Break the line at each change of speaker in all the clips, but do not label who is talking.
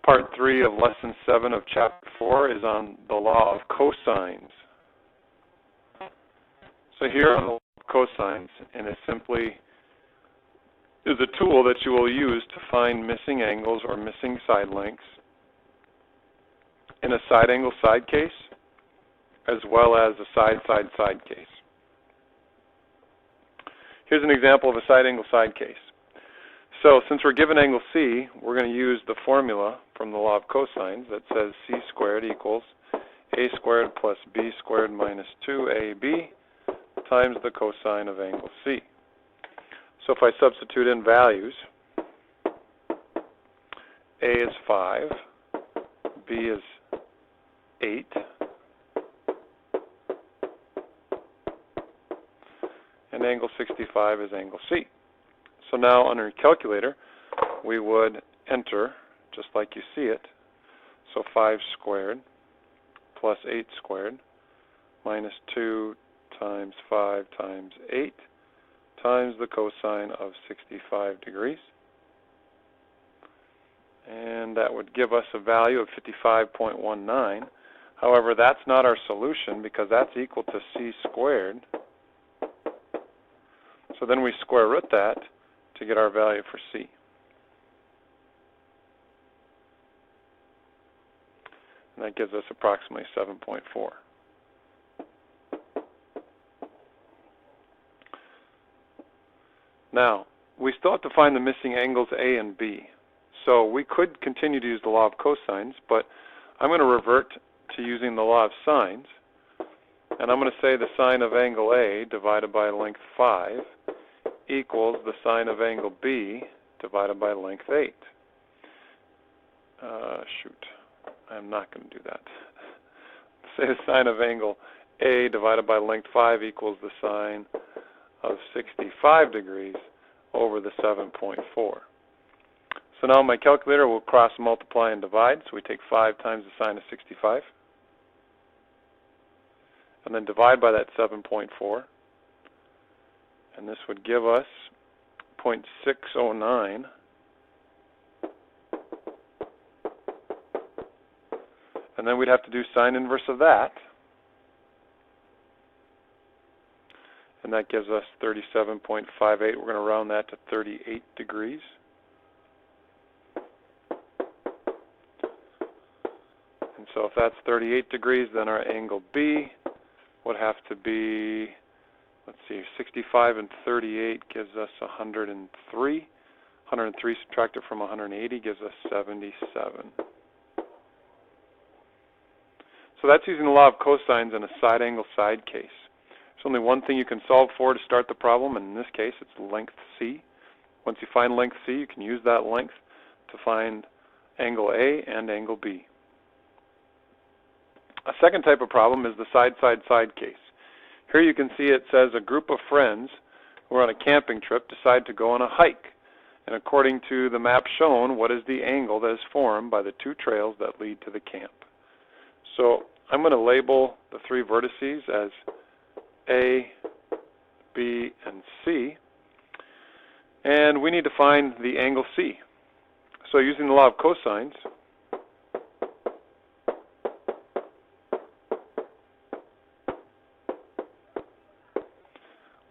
Part 3 of Lesson 7 of Chapter 4 is on the law of cosines. So here are the law of cosines, and it simply is a tool that you will use to find missing angles or missing side lengths in a side angle side case as well as a side case. Here's an example of a side angle side case. So since we're given angle C, we're going to use the formula from the law of cosines that says C squared equals A squared plus B squared minus 2AB times the cosine of angle C. So if I substitute in values, A is 5, B is 8, and angle 65 is angle C. So now on our calculator, we would enter, just like you see it, so 5 squared plus 8 squared minus 2 times 5 times 8 times the cosine of 65 degrees. And that would give us a value of 55.19. However, that's not our solution because that's equal to C squared. So then we square root that to get our value for C. And that gives us approximately 7.4. Now, we still have to find the missing angles A and B. So we could continue to use the law of cosines, but I'm going to revert to using the law of sines. And I'm going to say the sine of angle A divided by length 5 equals the sine of angle B divided by length 8. I'm not going to do that. Say the sine of angle A divided by length 5 equals the sine of 65 degrees over the 7.4. So now my calculator will cross multiply and divide. So we take 5 times the sine of 65 and then divide by that 7.4. And this would give us 0.609. And then we'd have to do sine inverse of that. And that gives us 37.58. We're going to round that to 38 degrees. And so if that's 38 degrees, then our angle B would have to be, let's see, 65 and 38 gives us 103. 103 subtracted from 180 gives us 77. So that's using the law of cosines in a side angle side case. There's only one thing you can solve for to start the problem, and in this case it's length C. Once you find length C, you can use that length to find angle A and angle B. A second type of problem is the side case. Here you can see it says a group of friends who are on a camping trip decide to go on a hike. And according to the map shown, what is the angle that is formed by the two trails that lead to the camp? So I'm going to label the three vertices as A, B, and C. And we need to find the angle C. So using the law of cosines,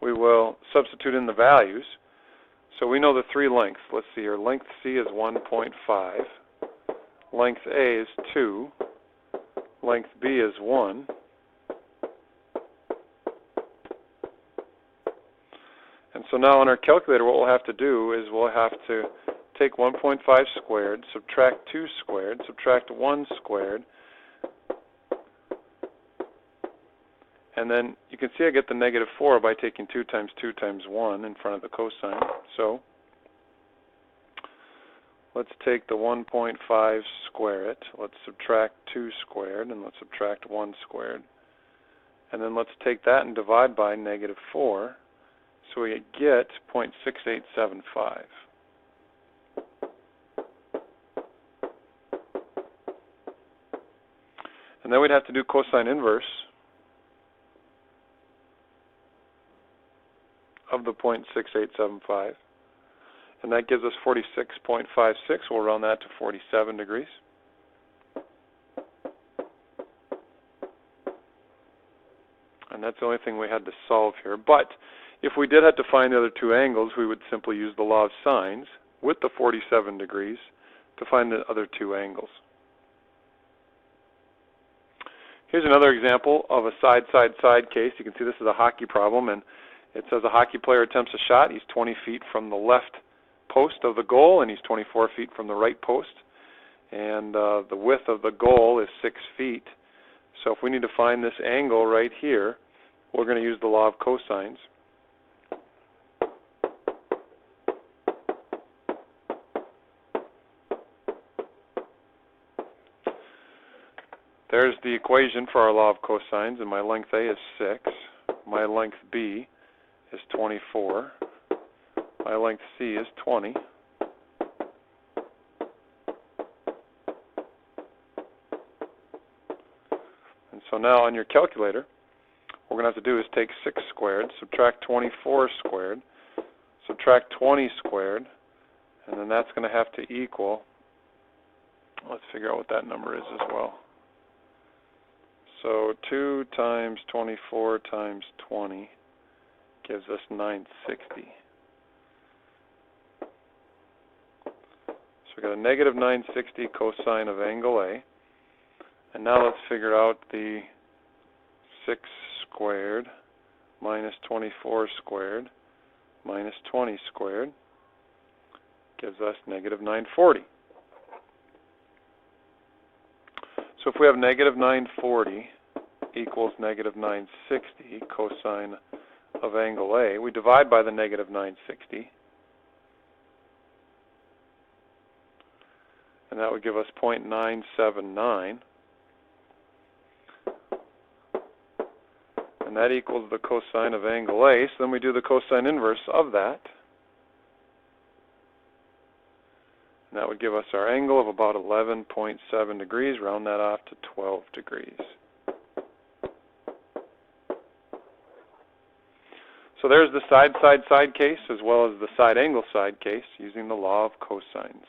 we will substitute in the values. So we know the three lengths. Let's see here. Length C is 1.5. Length A is 2. Length B is 1. And so now on our calculator, what we'll have to do is we'll have to take 1.5 squared, subtract 2 squared, subtract 1 squared, and then you can see I get the negative 4 by taking 2 times 2 times 1 in front of the cosine. So let's take the 1.5, square it. Let's subtract 2 squared, and let's subtract 1 squared. And then let's take that and divide by negative 4. So we get 0.6875. And then we'd have to do cosine inverse of the 0.6875. and that gives us 46.56. We'll round that to 47 degrees. And that's the only thing we had to solve here. But if we did have to find the other two angles, we would simply use the law of sines with the 47 degrees to find the other two angles. Here's another example of a side-side-side case. You can see this is a hockey problem, and it says a hockey player attempts a shot. He's 20 feet from the left post of the goal, and he's 24 feet from the right post. And the width of the goal is 6 feet. So if we need to find this angle right here, we're going to use the law of cosines. There's the equation for our law of cosines, and my length A is 6. My length B is 24. My length C is 20. And so now on your calculator, what we're going to have to do is take 6 squared, subtract 24 squared, subtract 20 squared, and then that's going to have to equal, let's figure out what that number is as well. So 2 times 24 times 20 gives us 960. So we've got a negative 960 cosine of angle A. And now let's figure out the 6 squared minus 24 squared minus 20 squared gives us negative 940. So if we have negative 940 equals negative 960 cosine of angle A, we divide by the negative 960, and that would give us 0.979, and that equals the cosine of angle A. So then we do the cosine inverse of that, and that would give us our angle of about 11.7 degrees. Round that off to 12 degrees. So there's the side-side-side case as well as the side-angle side case using the law of cosines.